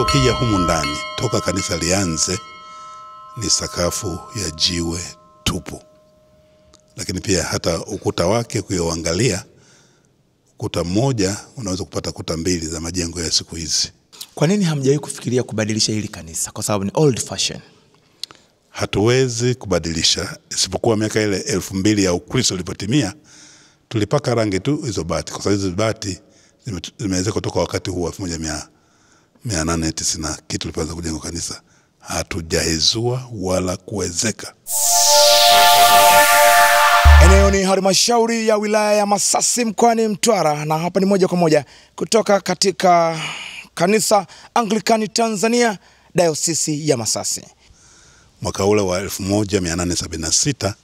ukija humu ndani toka kanisa lianze ni sakafu ya jiwe tupu. Lakini pia hata ukuta wake kuangalia, ukuta mmoja unaweza kupata kuta mbili za majengo ya siku hizi. Kwa nini hamjawahi kufikiria kubadilisha hili kanisa? Kwa sababu ni old fashion. Hatuwezi kubadilisha, isipokuwa miaka ile 2000 ya Ukristo ilipotimia tulipaka rangi tu hizo bati, kwa sababu hizo bati zimeweza kutoka wakati huu 1890 kitu tulipoanza kujenga kanisa. Hatujahezua wala kuwezeka. Eneo ni halmashauri ya wilaya ya Masasi mkoani Mtwara, na hapa ni moja kwa moja kutoka katika kanisa Anglikani Tanzania Dayosisi ya Masasi. Mwaka ule wa 1876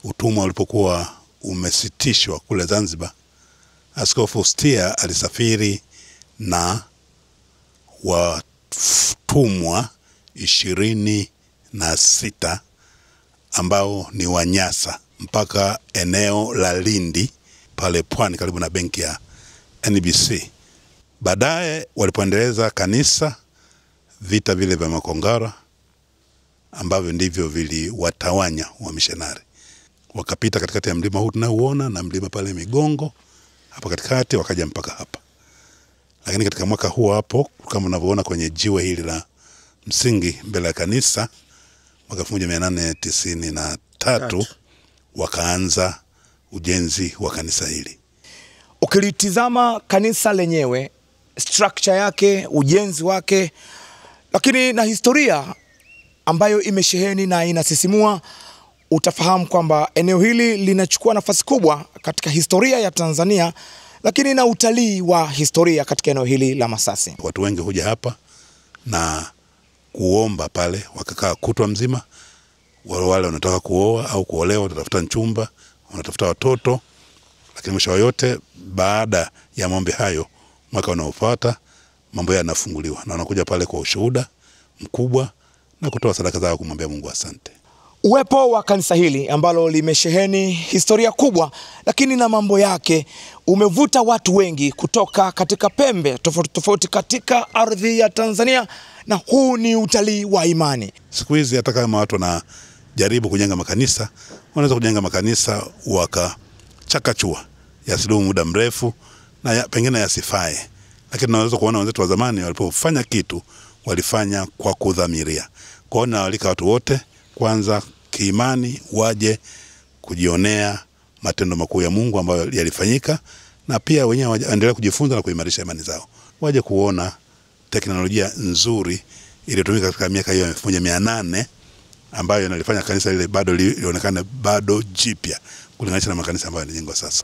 utumwa ulipokuwa umesitishwa kule Zanzibar, Askofu Stia alisafiri na watumwa 26 ambao ni Wanyasa mpaka eneo la Lindi pale pwani karibu na benki ya NBC. Baadaye walipoendeleza kanisa, vita vile vya Makongoro ambavyo ndivyo viliwatawanya wa missionari, wakapita katikati ya mlima huu tunauona na mlima pale Migongo hapa katikati, wakaja mpaka hapa. Lakini katika mwaka huu hapo, kama unavyoona kwenye jiwe hili la msingi mbele ya kanisa, mwaka 1893 wakaanza ujenzi wa kanisa hili. Ukilitizama kanisa lenyewe, structure yake, ujenzi wake, lakini na historia ambayo imesheheni na inasisimua, utafahamu kwamba eneo hili linachukua nafasi kubwa katika historia ya Tanzania, lakini na utalii wa historia katika eneo hili la Masasi. Watu wengi huja hapa na kuomba pale, wakakaa kutwa mzima. Wale wanataka kuoa au kuolewa, wanatafuta mchumba, wanatafuta watoto. Lakini mwisho wa yote, baada ya maombi hayo, mwaka unaofuata mambo yanafunguliwa na wanakuja pale kwa ushuhuda mkubwa na kutoa sadaka zao kumwambia Mungu asante. Uwepo wa kanisa hili ambalo limesheheni historia kubwa, lakini na mambo yake, umevuta watu wengi kutoka katika pembe tofauti tofauti katika ardhi ya Tanzania, na huu ni utalii wa imani. Siku hizi hata kama watu wanajaribu kujenga makanisa, wanaweza kujenga makanisa wakachakachua, yasidumu muda mrefu na pengine yasifae. Lakini tunaweza kuona wenzetu wa zamani walipofanya kitu, walifanya kwa kudhamiria. Kwa hiyo nawaalika watu wote kwanza kiimani waje kujionea matendo makuu ya Mungu ambayo yalifanyika, na pia wenyewe waendelee kujifunza na kuimarisha imani zao. Waje kuona teknolojia nzuri iliyotumika katika miaka hiyo 1800 ambayo inalifanya kanisa lile bado lionekane bado jipya kulinganisha na makanisa ambayo yanajengwa sasa.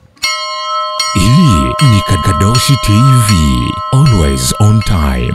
Hii ni Kadoshi TV, always on time.